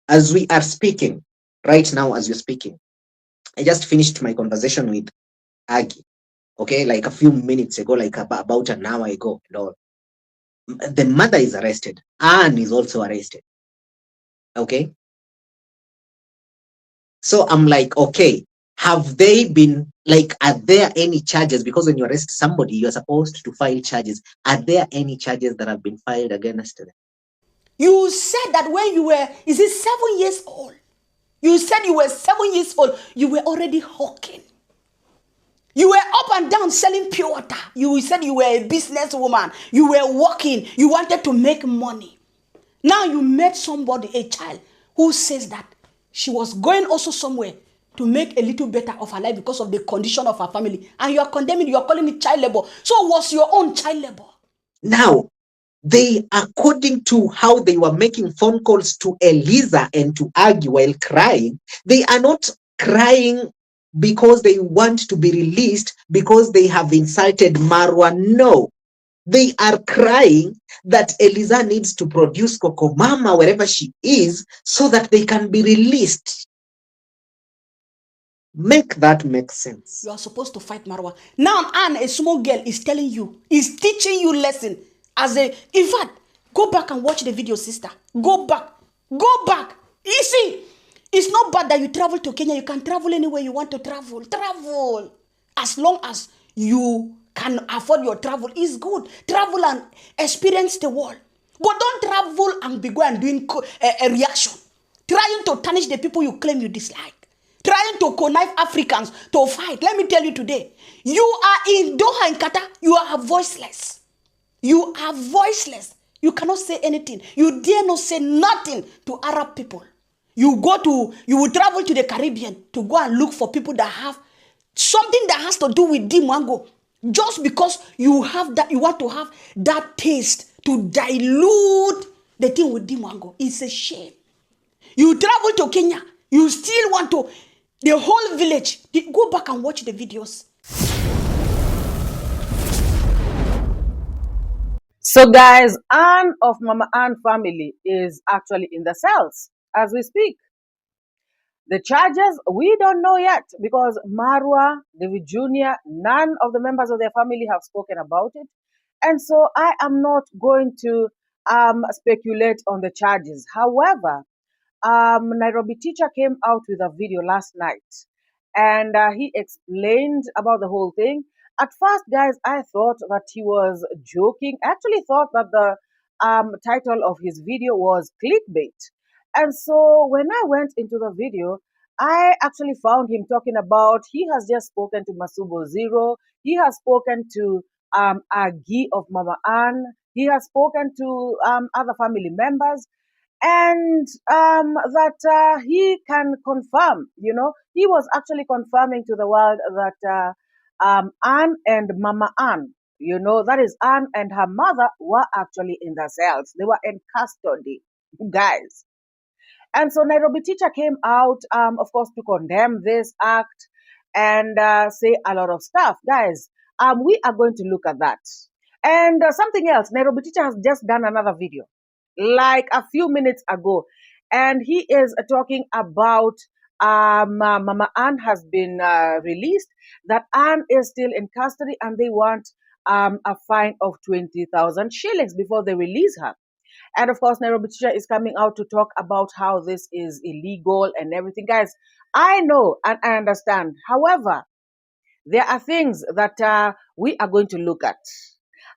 As we are speaking, right now, as you're speaking, I just finished my conversation with Aggie, okay, like a few minutes ago, like about an hour ago. And all. The mother is arrested. Anne is also arrested, okay? So I'm like, okay, have they been, like, are there any charges? Because when you arrest somebody, you're supposed to file charges. Are there any charges that have been filed against them? You said that when you were, is it 7 years old? You said you were 7 years old. You were already hawking. You were up and down selling pure water. You said you were a businesswoman. You were working. You wanted to make money. Now you met somebody, a child, who says that she was going also somewhere to make a little better of her life because of the condition of her family. And you are condemning, you are calling it child labor. So it was your own child labor. Now, they, according to how they were making phone calls to Eliza and to Aggie while crying, they are not crying because they want to be released because they have insulted Marwa. No, they are crying that Eliza needs to produce 𝐶𝐶omama wherever she is so that they can be released. Make that make sense. You are supposed to fight Marwa. Now Anne, a small girl, is telling you, is teaching you lesson. In fact, go back and watch the video, sister. Go back. Go back. You see, it's not bad that you travel to Kenya. You can travel anywhere you want to travel. Travel. As long as you can afford your travel, is good. Travel and experience the world. But don't travel and be going and doing a reaction. Trying to tarnish the people you claim you dislike. Trying to connive Africans to fight. Let me tell you today, you are in Doha in Qatar, you are voiceless. You are voiceless. You cannot say anything. You dare not say nothing to Arab people. You will travel to the Caribbean to go and look for people that have something that has to do with Dimango. Just because you have that, you want to have that taste to dilute the thing with Dimango. It's a shame. You travel to Kenya, you still want to, the whole village. Go back and watch the videos. So guys, Anne of Mama Ann family is actually in the cells as we speak. The charges, we don't know yet because Marwa, Davy Jr., none of the members of their family have spoken about it. And so I am not going to speculate on the charges. However, Nairobi teacher came out with a video last night and he explained about the whole thing. At first, guys, I thought that he was joking. I actually thought that the title of his video was clickbait. And so when I went into the video, I actually found him talking about he has just spoken to Masubo Zero, he has spoken to Agi of Mama Ann, he has spoken to other family members, and that he can confirm, he was actually confirming to the world that Anne and Mama Ann, that is Anne and her mother, were actually in the cells. They were in custody, guys. And so Nairobi teacher came out, of course, to condemn this act and say a lot of stuff. Guys, we are going to look at that. And something else, Nairobi teacher has just done another video like a few minutes ago. And he is talking about Mama Ann has been released, that Ann is still in custody, and they want a fine of 20,000 shillings before they release her. And of course, Nairobi teacher is coming out to talk about how this is illegal and everything. Guys, I know and I understand. However, there are things that we are going to look at.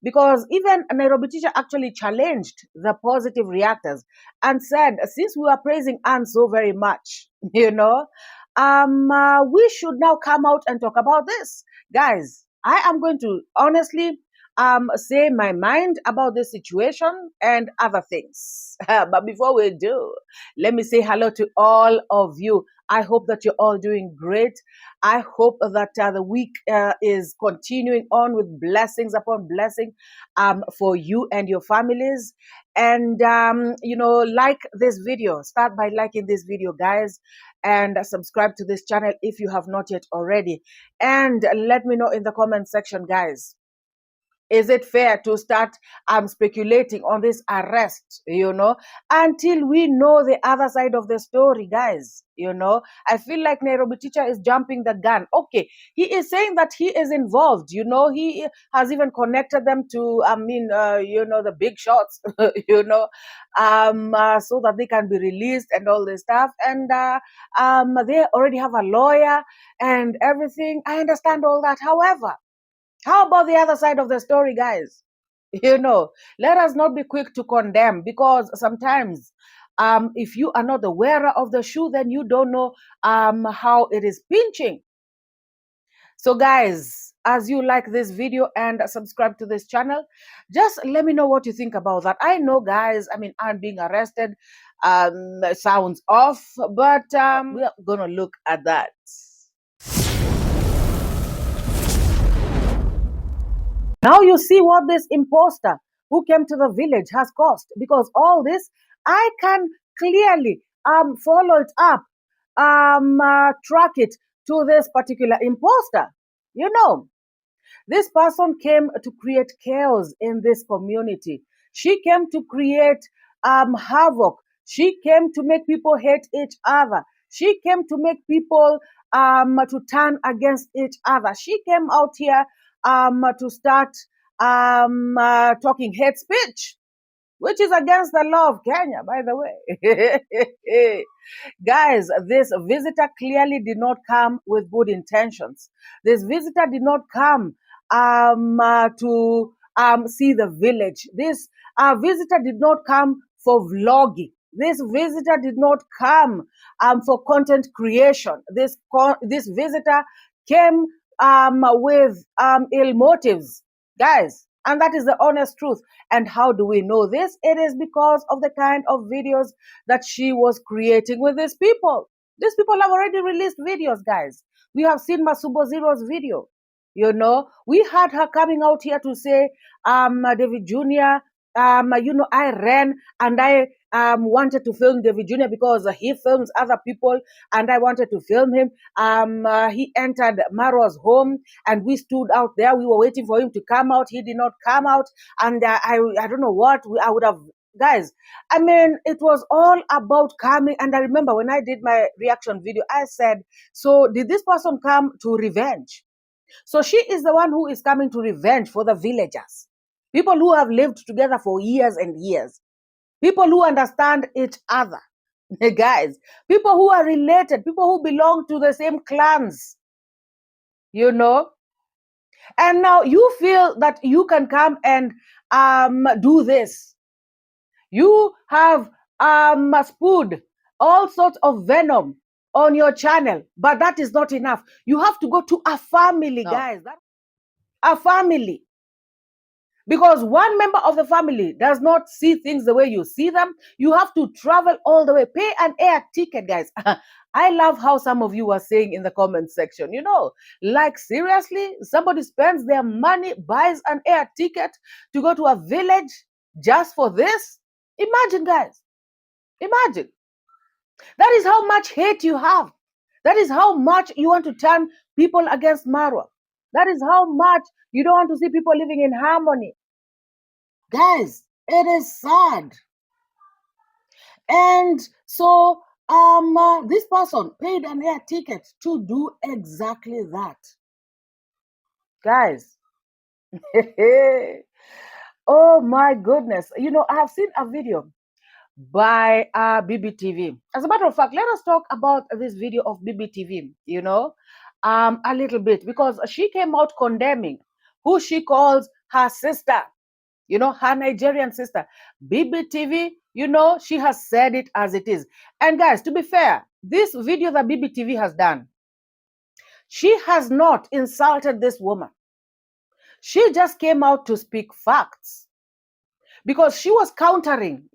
Because even Nairobi teacher actually challenged the positive reactors and said, since we are praising Anne so very much, we should now come out and talk about this. Guys, I am going to honestly say my mind about this situation and other things. But before we do, let me say hello to all of you. I hope that you're all doing great. I hope that the week is continuing on with blessings upon blessing for you and your families. And, like this video. Start by liking this video, guys. And subscribe to this channel if you have not yet already. And let me know in the comment section, guys. Is it fair to start speculating on this arrest, until we know the other side of the story, guys? I feel like Nairobi teacher is jumping the gun. Okay, he is saying that he is involved. He has even connected them to, the big shots, so that they can be released and all this stuff. And they already have a lawyer and everything. I understand all that. However, how about the other side of the story, guys? Let us not be quick to condemn, because sometimes if you are not the wearer of the shoe, then you don't know how it is pinching. So guys, as you like this video and subscribe to this channel, just let me know what you think about that. I know, guys, I'm being arrested sounds off, but we're gonna look at that. Now you see what this imposter who came to the village has cost, because all this I can clearly follow it up, track it to this particular imposter. This person came to create chaos in this community. She came to create havoc. She came to make people hate each other. She came to make people to turn against each other. She came out here to start talking hate speech, which is against the law of Kenya, by the way. Guys, this visitor clearly did not come with good intentions. This visitor did not come to see the village. This visitor did not come for vlogging. This visitor did not come for content creation. This visitor came with ill motives, guys. And that is the honest truth. And how do we know this? It is because of the kind of videos that she was creating with these people. These people have already released videos, guys. We have seen Masubo Zero's video. We had her coming out here to say, Davy Jr., I ran and I wanted to film Davy Jr. because he films other people, and I wanted to film him. He entered Marwa's home and we stood out there. We were waiting for him to come out. He did not come out. And I don't know what I would have. Guys, it was all about coming. And I remember when I did my reaction video, I said, so did this person come to revenge? So she is the one who is coming to revenge for the villagers. People who have lived together for years and years. People who understand each other. Guys, people who are related. People who belong to the same clans. And now you feel that you can come and do this. You have spewed all sorts of venom on your channel, but that is not enough. You have to go to a family, guys. A family. Because one member of the family does not see things the way you see them. You have to travel all the way, pay an air ticket, guys. I love how some of you are saying in the comment section, like seriously, somebody spends their money, buys an air ticket to go to a village just for this? Imagine, guys. Imagine. That is how much hate you have. That is how much you want to turn people against Marwa. That is how much you don't want to see people living in harmony. Guys, it is sad. And so this person paid an air ticket to do exactly that. Guys. Oh my goodness. I have seen a video by BBTV. As a matter of fact, let us talk about this video of BBTV, a little bit, because she came out condemning who she calls her sister, her Nigerian sister. BBTV, she has said it as it is. And guys, to be fair, this video that BBTV has done, she has not insulted this woman. She just came out to speak facts, because she was countering,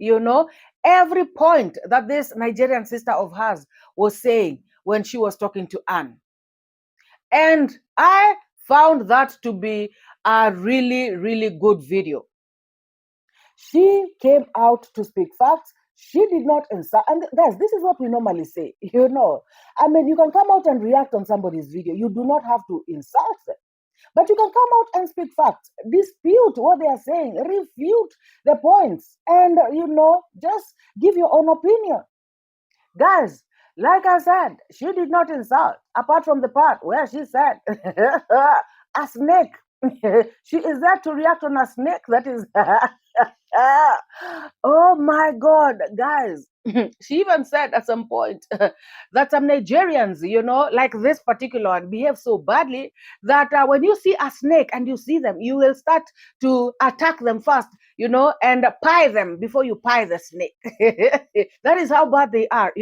every point that this Nigerian sister of hers was saying when she was talking to Anne. And I found that to be a really, really good video. She came out to speak facts. She did not insult. And guys, this is what we normally say, you can come out and react on somebody's video. You do not have to insult them. But you can come out and speak facts, dispute what they are saying, refute the points, and just give your own opinion. Guys, like I said, she did not insult, apart from the part where she said a snake. She is there to react on a snake that is. Oh my God, guys. She even said at some point that some Nigerians, like this particular one, behave so badly that when you see a snake and you see them, you will start to attack them first, and pie them before you pie the snake. That is how bad they are,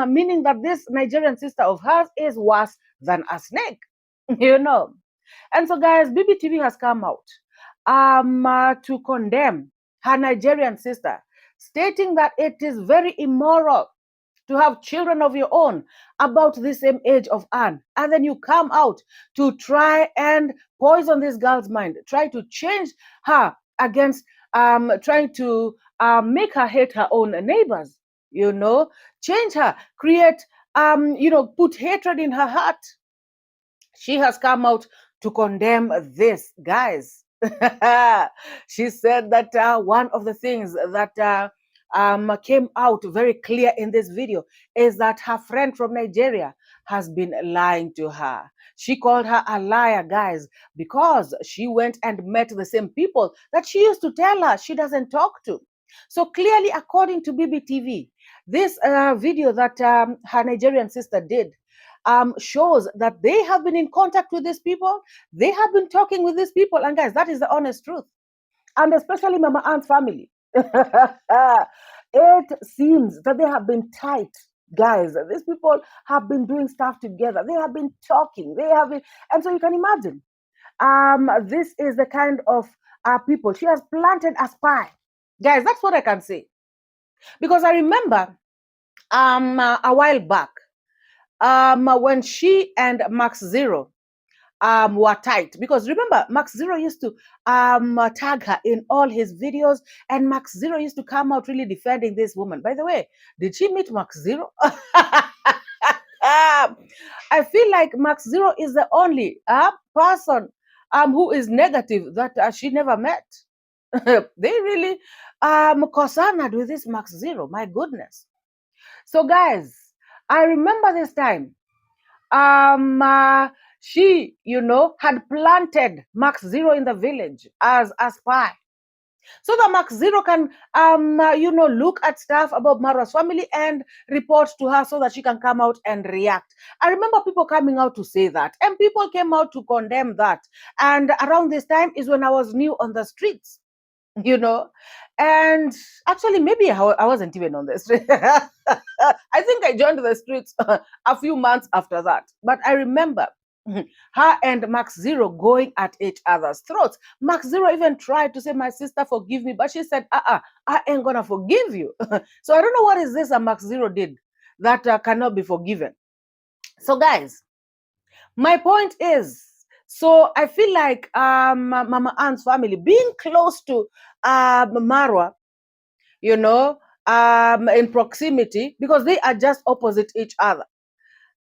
meaning that this Nigerian sister of hers is worse than a snake, And so, guys, BBTV has come out to condemn her Nigerian sister, stating that it is very immoral to have children of your own about the same age of Anne. And then you come out to try and poison this girl's mind, try to change her against trying to make her hate her own neighbors, change her, create, put hatred in her heart. She has come out to condemn this, guys. She said that one of the things that came out very clear in this video is that her friend from Nigeria has been lying to her. She called her a liar, guys, because she went and met the same people that she used to tell her she doesn't talk to. So clearly, according to BBTV, this video that her Nigerian sister did shows that they have been in contact with these people. They have been talking with these people. And guys, that is the honest truth. And especially Mama Ann's family. It seems that they have been tight. Guys, these people have been doing stuff together. They have been talking. And so you can imagine, this is the kind of people. She has planted a spy. Guys, that's what I can say. Because I remember a while back, when she and Max Zero were tight, because remember, Max Zero used to tag her in all his videos, and Max Zero used to come out really defending this woman. By the way, did she meet Max Zero? I feel like Max Zero is the only person who is negative that she never met. They really concerned with this Max Zero. My goodness. So guys, I remember this time she, had planted Max Zero in the village as a spy, so that Max Zero can, look at stuff about Marwa's family and report to her so that she can come out and react. I remember people coming out to say that, and people came out to condemn that. And around this time is when I was new on the streets, and actually maybe I wasn't even on the street. I think I joined the streets a few months after that. But I remember her and Max Zero going at each other's throats. Max Zero even tried to say, "My sister, forgive me," but she said, I ain't gonna forgive you. So I don't know what is this that Max Zero did that cannot be forgiven. So guys, my point is, so I feel like Mama Ann's family being close to Marwa, in proximity, because they are just opposite each other.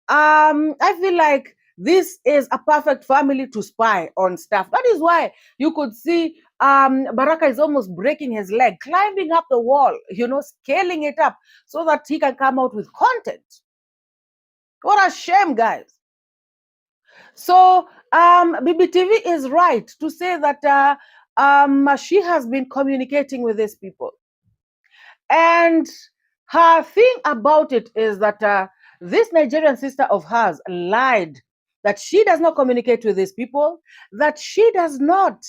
I feel like this is a perfect family to spy on stuff. That is why you could see Baraka is almost breaking his leg, climbing up the wall, scaling it up so that he can come out with content. What a shame, guys. So BBTV is right to say that she has been communicating with these people. And her thing about it is that this Nigerian sister of hers lied that she does not communicate with these people, that she does not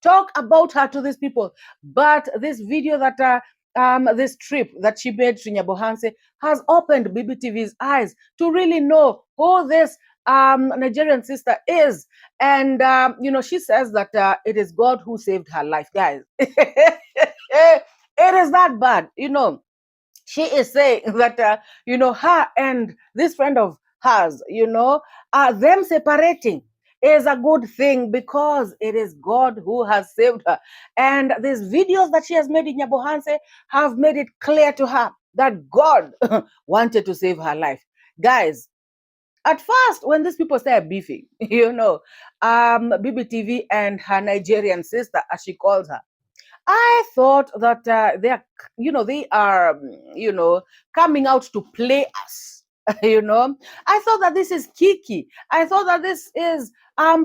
talk about her to these people. But this video that this trip that she made to Nyabohanse has opened BBTV's eyes to really know who this Nigerian sister is. And, she says that it is God who saved her life, guys. It is that bad, She is saying that, her and this friend of hers, them separating is a good thing because it is God who has saved her. And these videos that she has made in Nyabohanse have made it clear to her that God wanted to save her life. Guys, At first, when these people started beefing, BBTV and her Nigerian sister, as she calls her, I thought that they are, coming out to play us. I thought that this is kiki. I thought that this is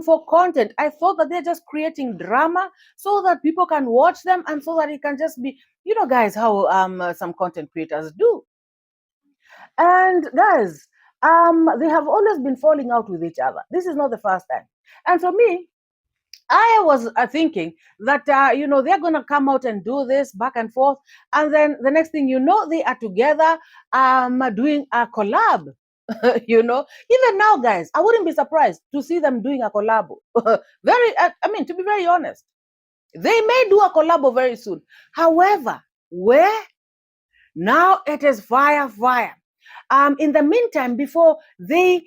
for content. I thought that they're just creating drama so that people can watch them and so that it can just be, guys, how some content creators do. And guys, they have always been falling out with each other. This is not the first time. And for me, I was thinking that, they're going to come out and do this back and forth. And then the next thing you know, they are together doing a collab. Even now, guys, I wouldn't be surprised to see them doing a collab. To be very honest, they may do a collab very soon. However, where? Now it is fire. In the meantime, before they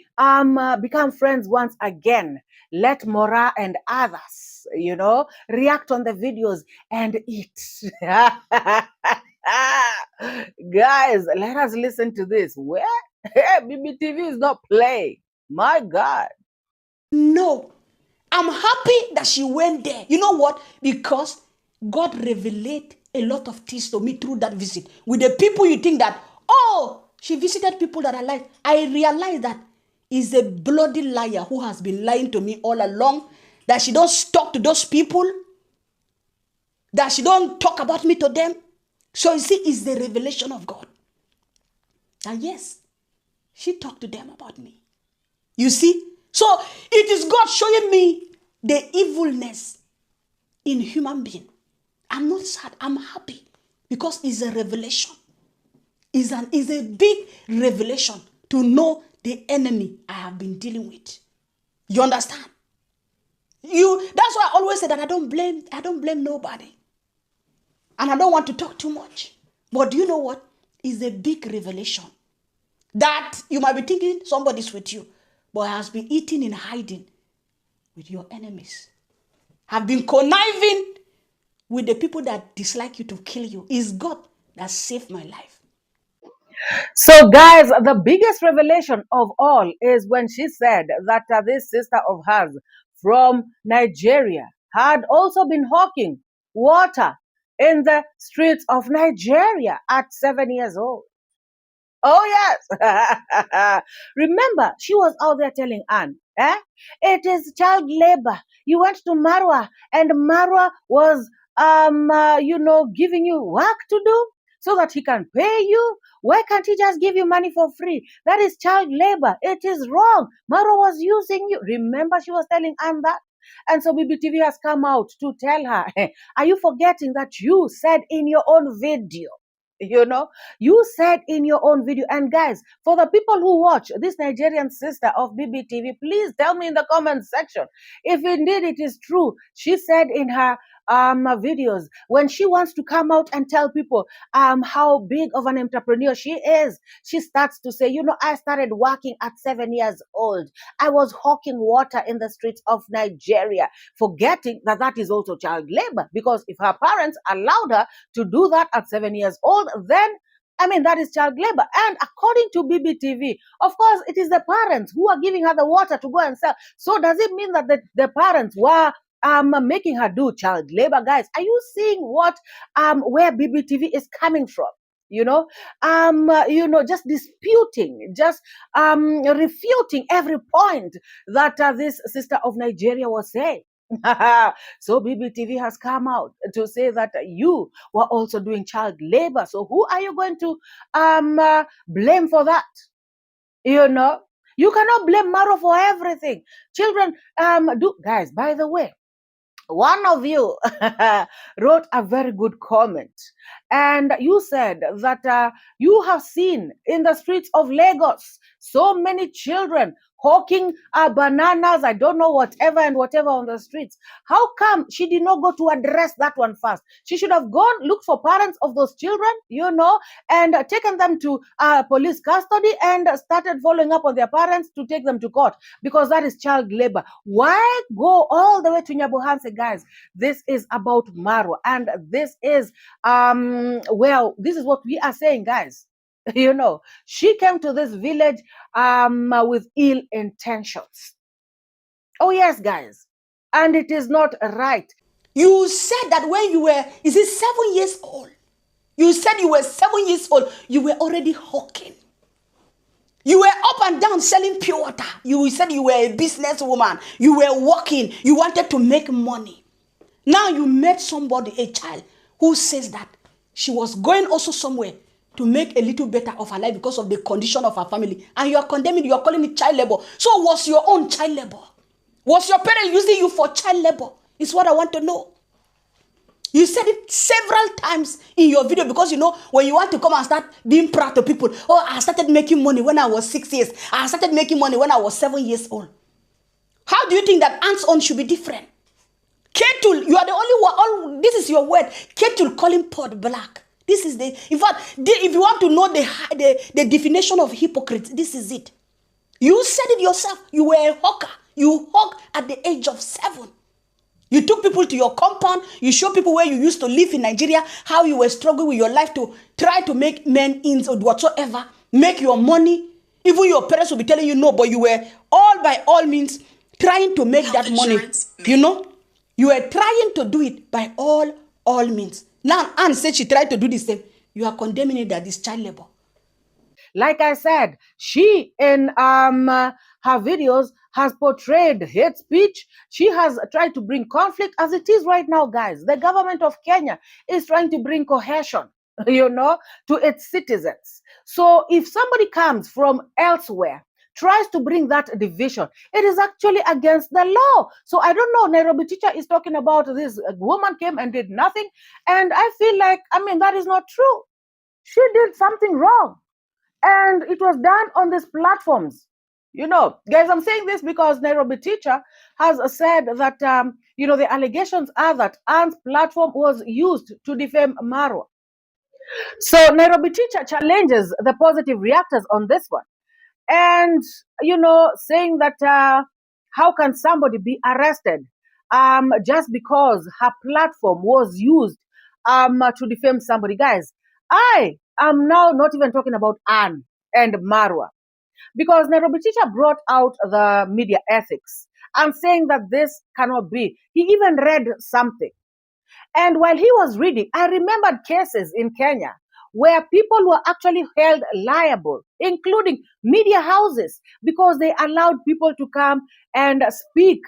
become friends once again, let MORAA and others, react on the videos and eat. Guys, let us listen to this. Where? BBTV is not playing. My God. No, I'm happy that she went there. You know what? Because God revealed a lot of things to me through that visit. With the people you think that, oh, she visited people that are alive. I realized that is a bloody liar who has been lying to me all along, that she don't talk to those people, that she don't talk about me to them. So you see, it's the revelation of God. And yes, she talked to them about me. You see? So it is God showing me the evilness in human being. I'm not sad. I'm happy because it's a revelation. It's a big revelation to know the enemy I have been dealing with. You understand? That's why I always say that I don't blame nobody. And I don't want to talk too much. But do you know what? It's a big revelation. That you might be thinking somebody's with you, but has been eating in hiding with your enemies. Have been conniving with the people that dislike you to kill you. It's God that saved my life. So, guys, the biggest revelation of all is when she said that this sister of hers from Nigeria had also been hawking water in the streets of Nigeria at 7 years old. Oh, yes. Remember, she was out there telling Anne, it is child labor. You went to Marwa and Marwa was, giving you work to do so that he can pay you. Why can't he just give you money for free? That is child labor. It is wrong. Marwa was using you. Remember, she was telling Anne that. And so BBTV has come out to tell her, are you forgetting that you said in your own video? You said in your own video. And guys, for the people who watch this Nigerian sister of BBTV, please tell me in the comment section if indeed it is true. She said in her videos, when she wants to come out and tell people how big of an entrepreneur she is, she starts to say, I started working at 7 years old. I was hawking water in the streets of Nigeria, forgetting that that is also child labor, because if her parents allowed her to do that at 7 years old, then that is child labor. And according to BBTV, of course, it is the parents who are giving her the water to go and sell. So does it mean that the parents were making her do child labor? Guys, are you seeing where BBTV is coming from? Just disputing, just refuting every point that this sister of Nigeria was saying. So BBTV has come out to say that you were also doing child labor. So who are you going to blame for that? You cannot blame Marwa for everything. Children guys, by the way, one of you wrote a very good comment, and you said that you have seen in the streets of Lagos so many children hawking bananas, I don't know, whatever on the streets. How come she did not go to address that one first? She should have gone look for parents of those children, and taken them to police custody and started following up on their parents to take them to court, because that is child labor. Why go all the way to Nyabuhanse, guys? This is about Marwa, and this is this is what we are saying, guys. She came to this village with ill intentions. Oh, yes, guys. And it is not right. You said that when you were, is it 7 years old? You said you were 7 years old. You were already hawking. You were up and down selling pure water. You said you were a businesswoman. You were working. You wanted to make money. Now you met somebody, a child, who says that she was going also somewhere to make a little better of her life because of the condition of her family. And you are condemning, you are calling it child labor. So was your own child labor? Was your parent using you for child labor? Is what I want to know. You said it several times in your video because when you want to come and start being proud to people, oh, I started making money when I was 6 years. I started making money when I was 7 years old. How do you think that hands-on should be different? 𝐶𝐄, you are the only one. This is your word. 𝐶𝐄 calling pot black. This is in fact, if you want to know the definition of hypocrite, this is it. You said it yourself. You were a hawker. You hawked at the age of 7. You took people to your compound. You showed people where you used to live in Nigeria, how you were struggling with your life to try to make men ends or whatsoever, make your money. Even your parents will be telling you no, but you were all by all means trying to make that money. You were trying to do it by all means. Now Anne said she tried to do the same. You are condemning it that is child labor. Like I said, she in her videos has portrayed hate speech. She has tried to bring conflict as it is right now, guys. The government of Kenya is trying to bring cohesion, to its citizens. So if somebody comes from elsewhere, tries to bring that division, it is actually against the law. So I don't know, Nairobi teacher is talking about this woman came and did nothing. And I feel like, that is not true. She did something wrong. And it was done on these platforms. Guys, I'm saying this because Nairobi teacher has said that, the allegations are that Anne's platform was used to defame Marwa. So Nairobi teacher challenges the positive reactors on this one. And, saying that how can somebody be arrested just because her platform was used to defame somebody? Guys, I am now not even talking about Anne and Marwa, because Nairobi teacher brought out the media ethics and saying that this cannot be. He even read something. And while he was reading, I remembered cases in Kenya where people were actually held liable, including media houses, because they allowed people to come and speak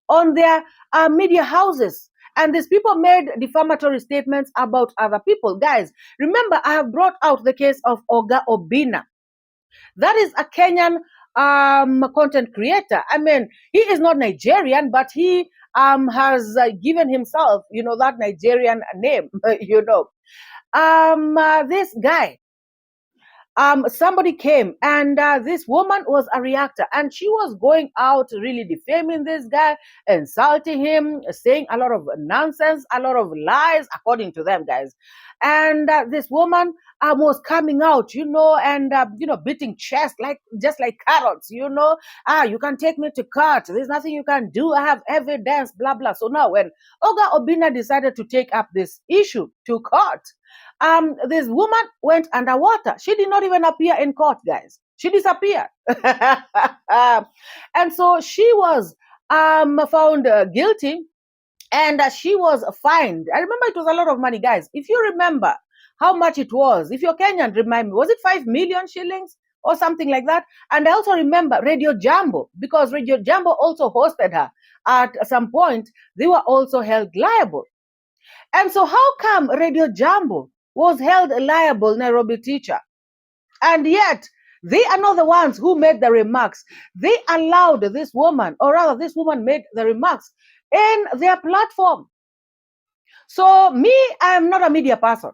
on their media houses. And these people made defamatory statements about other people. Guys, remember, I have brought out the case of Oga Obinna. That is a Kenyan content creator. He is not Nigerian, but he has given himself, that Nigerian name, this guy, somebody came and this woman was a reactor and she was going out really defaming this guy, insulting him, saying a lot of nonsense, a lot of lies, according to them, guys. And this woman was coming out, and, beating chest, just like carrots, you can take me to court. There's nothing you can do. I have evidence, blah, blah. So now when Oga Obinna decided to take up this issue to court, this woman went underwater. She did not even appear in court, guys. She disappeared. And so she was found guilty, and she was fined. I remember it was a lot of money, guys. If you remember how much it was, if you're Kenyan, remind me, was it 5 million shillings or something like that? And I also remember Radio Jambo, because Radio Jambo also hosted her. At some point, they were also held liable. And so how come Radio Jambo was held liable, Nairobi teacher? And yet, they are not the ones who made the remarks. They allowed this woman, or rather this woman made the remarks in their platform. So me, I am not a media person.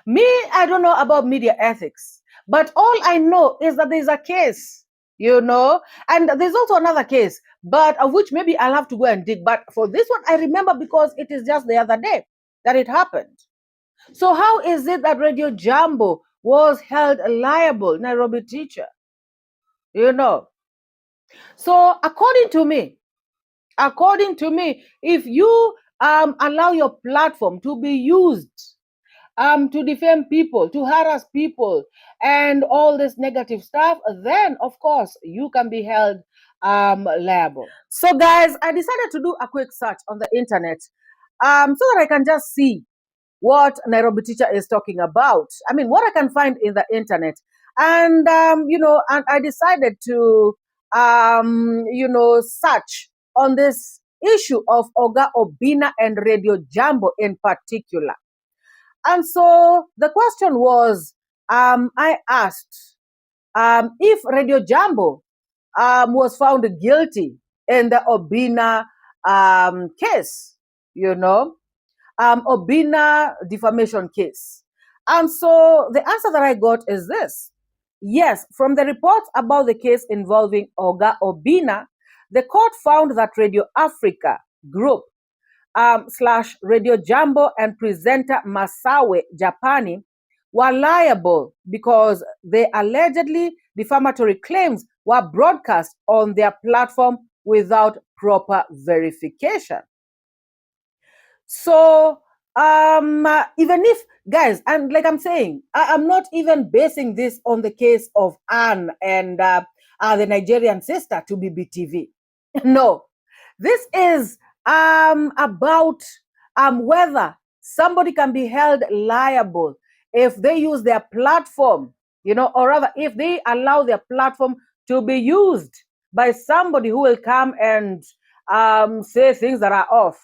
Me, I don't know about media ethics. But all I know is that there's a case, and there's also another case, but of which maybe I'll have to go and dig. But for this one, I remember because it is just the other day that it happened. So how is it that Radio Jambo was held liable, Nairobi teacher? So according to me, if you allow your platform to be used to defame people, to harass people, and all this negative stuff, then of course you can be held liable. So guys, I decided to do a quick search on the internet so that I can just see what Nairobi teacher is talking about. I mean, what I can find in the internet. And, and I decided to, search on this issue of Oga Obina and Radio Jambo in particular. And so the question was, I asked if Radio Jambo was found guilty in the Obina case, Obina defamation case. And so the answer that I got is this. Yes, from the reports about the case involving Oga Obina, the court found that Radio Africa Group / Radio Jambo and presenter Masawe Japani were liable because the allegedly defamatory claims were broadcast on their platform without proper verification. So even if, guys, and like I'm saying, I'm not even basing this on the case of Anne and the Nigerian sister to BBTV. No, this is about whether somebody can be held liable if they use their platform, or rather if they allow their platform to be used by somebody who will come and say things that are off,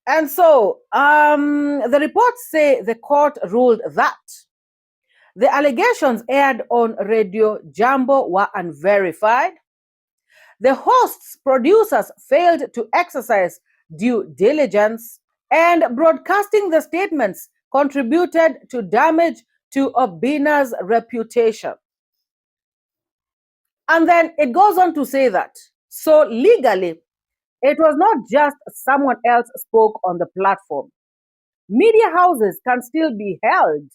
And so the reports say the court ruled that the allegations aired on Radio Jambo were unverified. The hosts' producers failed to exercise due diligence, and broadcasting the statements contributed to damage to Obina's reputation. And then it goes on to say that, so legally, it was not just someone else spoke on the platform. Media houses can still be held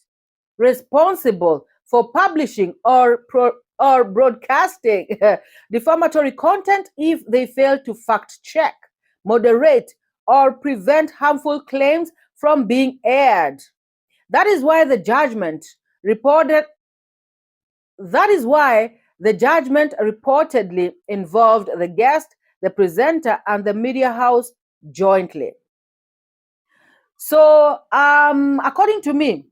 responsible for publishing or broadcasting defamatory content if they fail to fact check, moderate, or prevent harmful claims from being aired. That is why the judgment reportedly involved the guest, the presenter, and the media house jointly. So, according to me,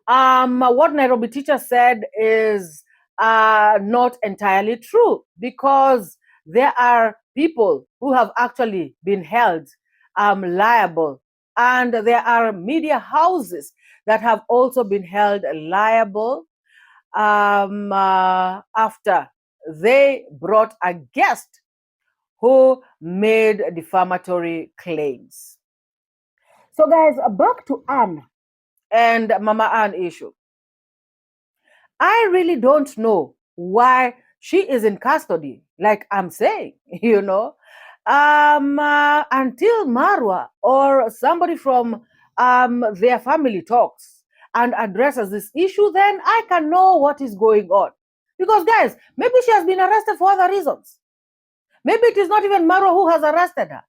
what Nairobi teacher said is not entirely true, because there are people who have actually been held liable, and there are media houses that have also been held liable after they brought a guest who made defamatory claims. So guys, back to Anne and Mama Anne issue. I really don't know why she is in custody, like I'm saying, until Marwa or somebody from their family talks and addresses this issue, then I can know what is going on. Because guys, maybe she has been arrested for other reasons. Maybe it is not even Marwa who has arrested her.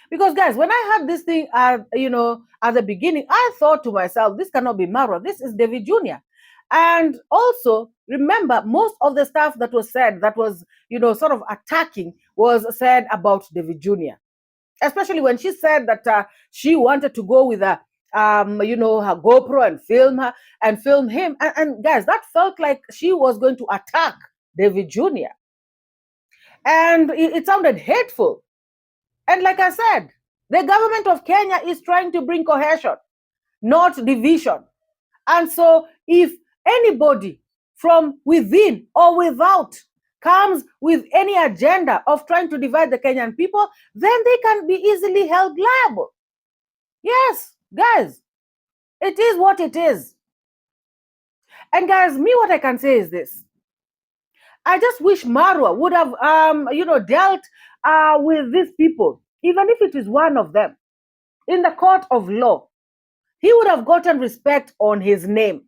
Because guys, when I had this thing, at the beginning, I thought to myself, this cannot be Marwa. This is Davy Jnr. And also, remember, most of the stuff that was said, that was, sort of attacking, was said about Davy Jnr. Especially when she said that she wanted to go with her GoPro and film her and film him. And guys, that felt like she was going to attack Davy Jnr. And it sounded hateful. And like I said, the government of Kenya is trying to bring cohesion, not division. And so if anybody from within or without comes with any agenda of trying to divide the Kenyan people, then they can be easily held liable. Yes, guys, it is what it is. And guys, me, what I can say is this. I just wish Marwa would have, dealt with these people, even if it is one of them, in the court of law. He would have gotten respect on his name.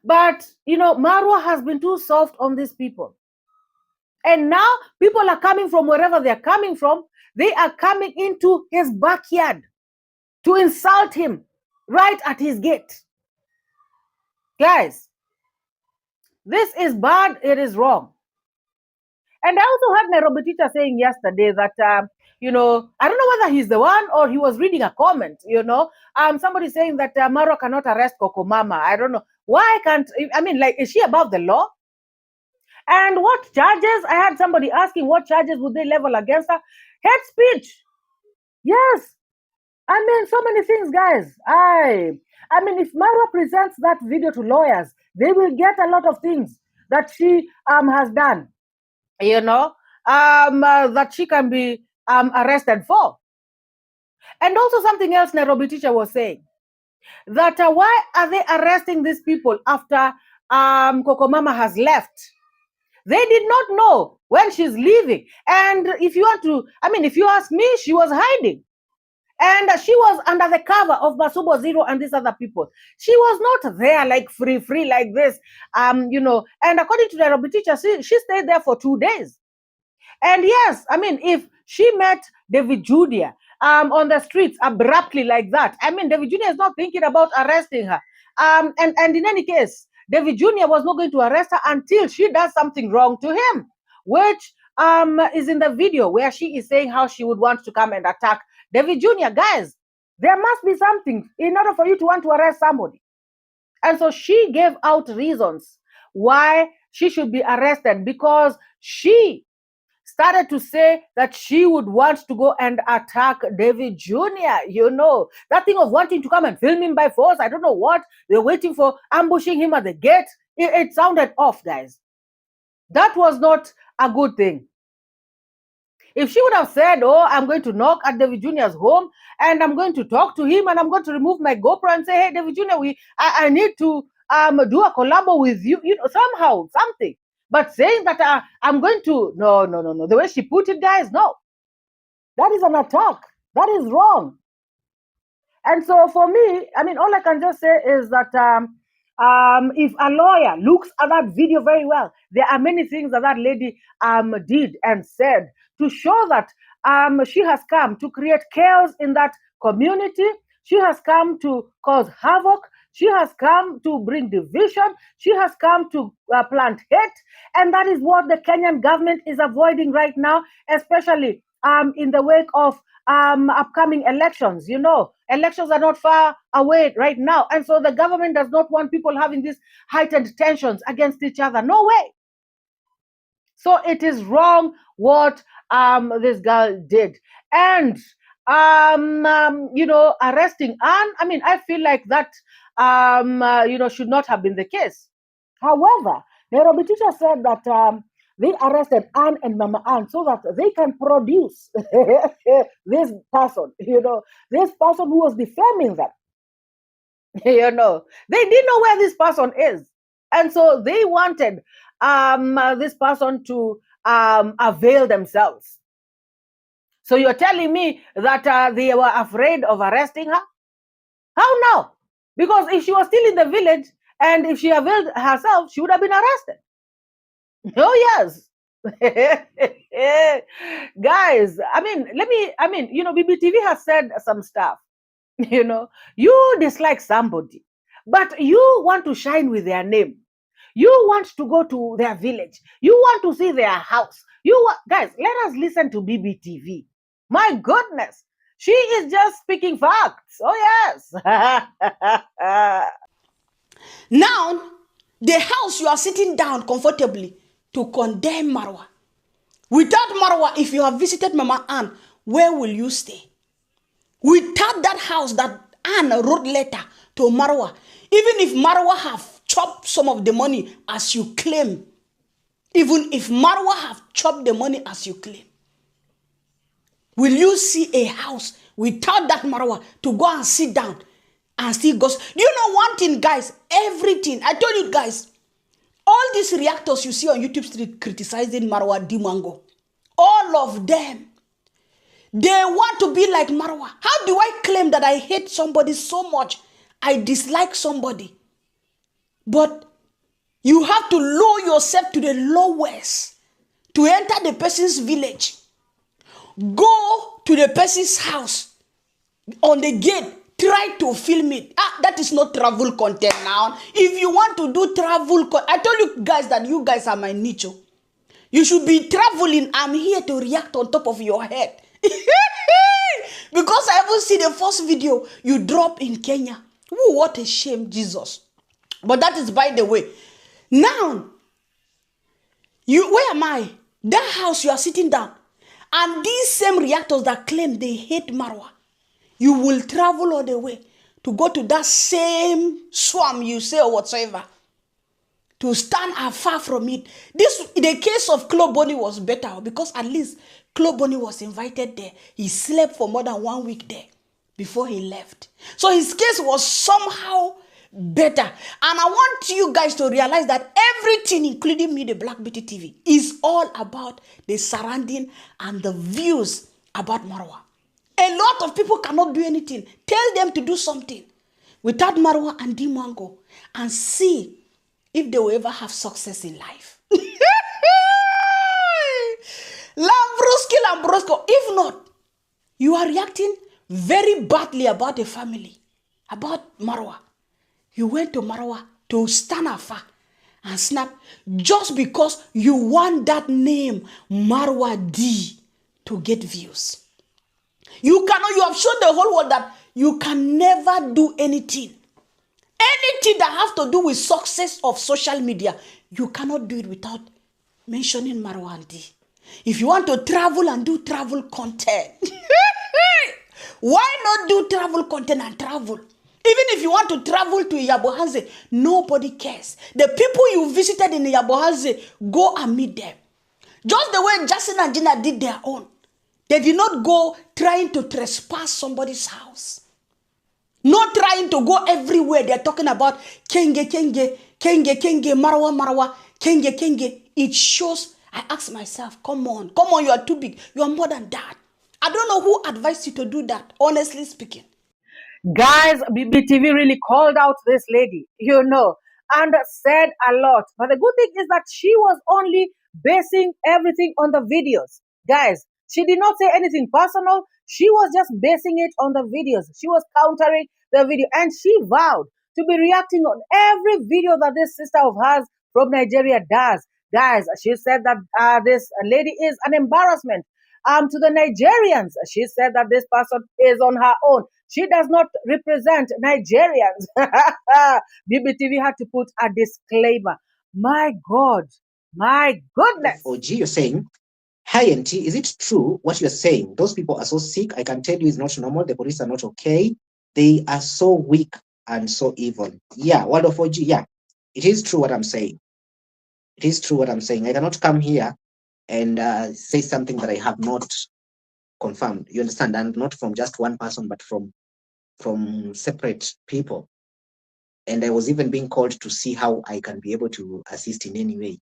But, Marwa has been too soft on these people. And now people are coming from wherever they're coming from. They are coming into his backyard to insult him right at his gate. Guys, this is bad. It is wrong. And I also heard Nairobi teacher saying yesterday that, I don't know whether he's the one or he was reading a comment, somebody saying that Marwa cannot arrest 𝐶OCOMAMA. I don't know. Why can't, is she above the law? And what charges? I had somebody asking what charges would they level against her? Hate speech. Yes. So many things, guys. If Marwa presents that video to lawyers, they will get a lot of things that she has done, that she can be arrested for. And also something else Nairobi teacher was saying, that why are they arresting these people after 𝐶OCOMAMA has left? They did not know when she's leaving. And if you ask me, she was hiding. And she was under the cover of Masubo Zero and these other people. She was not there like free like this, And according to the Nairobi teacher, she stayed there for 2 days. And yes, if she met Davy Jnr. On the streets abruptly like that, Davy Jnr. is not thinking about arresting her. And in any case, Davy Jnr. was not going to arrest her until she does something wrong to him, which is in the video where she is saying how she would want to come and attack Davy Jnr. Guys, there must be something in order for you to want to arrest somebody. And so she gave out reasons why she should be arrested, because she started to say that she would want to go and attack Davy Jnr. That thing of wanting to come and film him by force, I don't know what. They're waiting for ambushing him at the gate. It sounded off, guys. That was not a good thing. If she would have said, I'm going to knock at Davy Jnr.'s home and I'm going to talk to him and I'm going to remove my GoPro and say, hey, Davy Jnr., I need to do a collabo with you, somehow, something. But saying that I'm going to, no. The way she put it, guys, no. That is an attack. That is wrong. And so for me, all I can just say is that if a lawyer looks at that video very well, there are many things that lady did and said to show that she has come to create chaos in that community. She has come to cause havoc. She has come to bring division. She has come to plant hate. And that is what the Kenyan government is avoiding right now, especially in the wake of upcoming elections. Elections are not far away right now. And so the government does not want people having these heightened tensions against each other. No way. So it is wrong what this girl did. And, arresting Anne, I feel like that, should not have been the case. However, Nairobi teacher said that they arrested Anne and Mama Anne so that they can produce this person, this person who was defaming them. They didn't know where this person is. And so they wanted this person to avail themselves. So you're telling me that they were afraid of arresting her? How now? Because if she was still in the village and if she availed herself, she would have been arrested. Oh, yes. Guys, BBTV has said some stuff. You dislike somebody, but you want to shine with their name. You want to go to their village. You want to see their house. Guys, let us listen to BBTV. My goodness, she is just speaking facts. Oh, yes. Now, the house you are sitting down comfortably to condemn Marwa. Without Marwa, if you have visited Mama Anne, where will you stay? Without that house that Anne wrote letter to Marwa, even if Marwa have chopped some of the money as you claim, even if Marwa have chopped the money as you claim, will you see a house without that Marwa to go and sit down and still go? Do you know one thing, guys? Everything. I told you guys, all these reactors you see on YouTube Street criticizing Marwa Dimango, all of them, they want to be like Marwa. How do I claim that I hate somebody so much? I dislike somebody. But you have to lower yourself to the lowest to enter the person's village, go to the person's house on the gate, try to film it. That is not travel content now. If you want to do travel I told you guys that you guys are my niche. You should be traveling. I'm here to react on top of your head. Because I haven't seen the first video you drop in Kenya. Ooh, what a shame, Jesus. But that is by the way. Now, where am I? That house you are sitting down. And these same reactors that claim they hate Marwa, you will travel all the way to go to that same swamp you say or whatsoever, to stand afar from it. The case of 𝐿𝐿 was better because at least 𝐿𝐿 was invited there. He slept for more than 1 week there before he left. So his case was somehow better. And I want you guys to realize that everything, including me, the Black Beauty TV, is all about the surrounding and the views about Marwa. A lot of people cannot do anything. Tell them to do something without Marwa and Dimango and see if they will ever have success in life. Lambrosco. If not, you are reacting very badly about the family, about Marwa. You went to Marwa to stand afar and snap just because you want that name, Marwa D, to get views. You have shown the whole world that you can never do anything. Anything that has to do with success of social media, you cannot do it without mentioning Marwa and D. If you want to travel and do travel content, why not do travel content and travel? Even if you want to travel to 𝐿𝐿𝐄, nobody cares. The people you visited in 𝐿𝐿𝐄, go and meet them. Just the way Justin and Gina did their own. They did not go trying to trespass somebody's house. Not trying to go everywhere. They're talking about 𝐂𝐎𝐍𝐄, Marwa, 𝐂𝐎𝐍𝐄. It shows, I ask myself, come on, you are too big. You are more than that. I don't know who advised you to do that, honestly speaking. Guys, BBTV really called out this lady, and said a lot. But the good thing is that she was only basing everything on the videos. Guys, she did not say anything personal. She was just basing it on the videos. She was countering the video, and she vowed to be reacting on every video that this sister of hers from Nigeria does. Guys, she said that this lady is an embarrassment to the Nigerians. She said that this person is on her own. She does not represent Nigerians. BBTV had to put a disclaimer. My God, my goodness. OG, you're saying, hi, Auntie, is it true what you're saying? Those people are so sick. I can tell you it's not normal. The police are not okay. They are so weak and so evil. Yeah, word of OG, yeah. It is true what I'm saying. It is true what I'm saying. I cannot come here and say something that I have not confirmed. You understand? And not from just one person, but from separate people. And I was even being called to see how I can be able to assist in any way.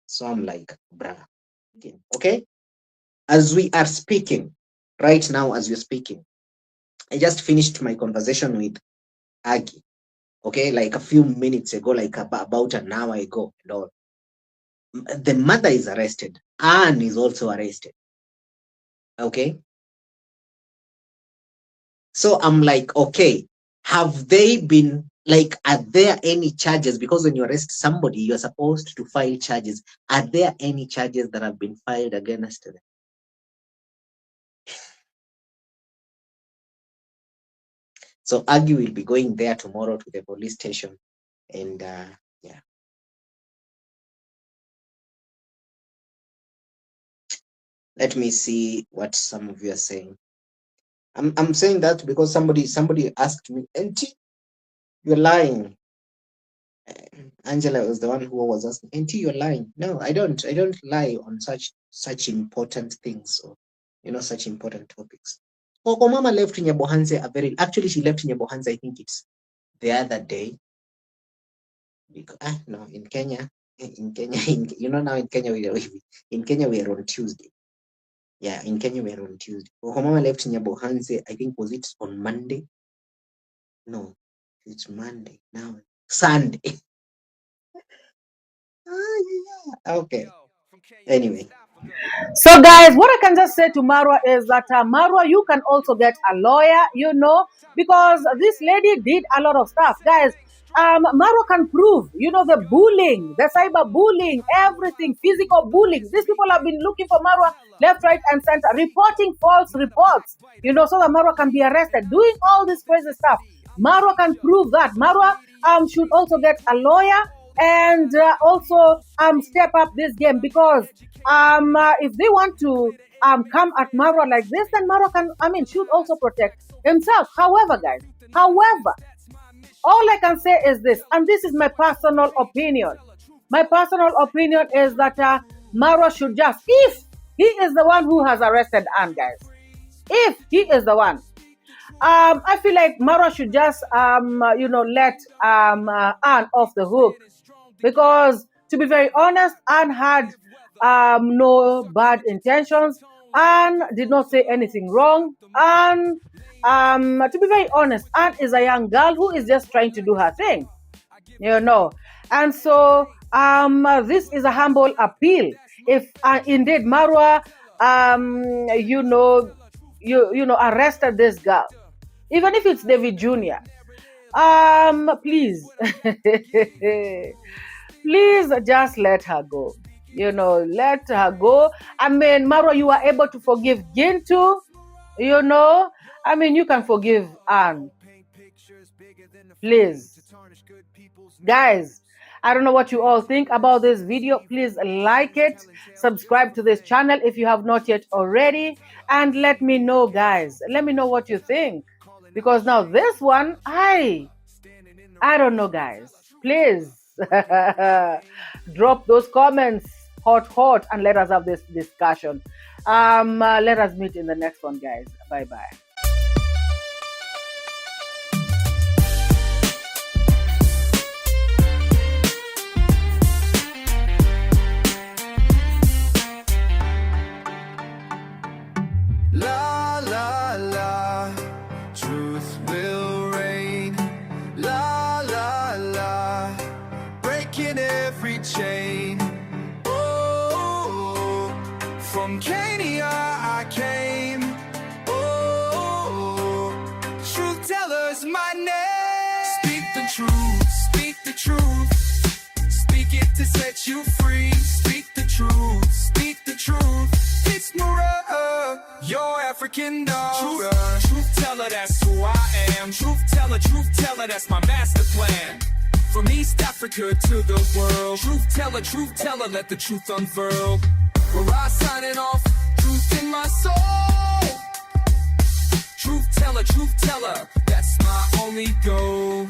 So I'm like, bruh. Okay? As we are speaking, right now as we're speaking, I just finished my conversation with Aggie. Okay, like a few minutes ago, like about an hour ago and all. The mother is arrested. Anne is also arrested. Okay? So I'm like, okay, have they been, like, are there any charges? Because when you arrest somebody, you're supposed to file charges. Are there any charges that have been filed against them? So Aggie will be going there tomorrow to the police station. And yeah. Let me see what some of you are saying. I'm saying that because somebody asked me, Auntie, you're lying. Angela was the one who was asking, Auntie, you're lying. No, I don't lie on such important things, or such important topics. 𝐶𝐿𝐿𝐿𝐿𝐿 left Nyabohanse actually she left Nyabohanse, I think it's the other day. Because no, in Kenya, now in Kenya we are on Tuesday. Yeah, in Kenya we are on Tuesday. 𝐶𝐿𝐿 left Nyabohanse, I think, was it on Monday? No, it's Monday now. Sunday. Yeah. Okay. Anyway. So, guys, what I can just say to Marwa is that Marwa, you can also get a lawyer, you know, because this lady did a lot of stuff, guys. Marwa can prove, you know, the bullying, the cyber bullying, everything, physical bullying. These people have been looking for Marwa left, right, and center, reporting false reports, you know, so that Marwa can be arrested, doing all this crazy stuff. Marwa can prove that. Marwa should also get a lawyer and also step up this game, because if they want to come at Marwa like this, then Marwa can, should also protect himself. However, guys, all I can say is this, and this is my personal opinion. My personal opinion is that Marwa should just, if he is the one who has arrested Anne, guys, if he is the one, I feel like Marwa should just, let Anne off the hook. Because, to be very honest, Anne had no bad intentions. Anne did not say anything wrong. And to be very honest, Anne is a young girl who is just trying to do her thing, you know. And so this is a humble appeal. If indeed Marwa, arrested this girl, even if it's Davy Jr., please, please just let her go. You know, let her go. Marwa, you are able to forgive Gintu. You know, you can forgive Anne. Please. Guys, I don't know what you all think about this video. Please like it. Subscribe to this channel if you have not yet already. And let me know, guys. Let me know what you think. Because now this one, I don't know, guys. Please drop those comments hot, and let us have this discussion. Let us meet in the next one, guys. Bye-bye. La la la, truth will reign. La la la, breaking every chain. Oh, from Kenya I came. Oh, truth tellers my name. Speak the truth, speak the truth. Speak it to set you free. Speak the truth, speak the truth. It's MORAA, your African dog. Truth teller, that's who I am. Truth teller, that's my master plan. From East Africa to the world. Truth teller, let the truth unfurl. MORAA signing off, truth in my soul. Truth teller, that's my only goal.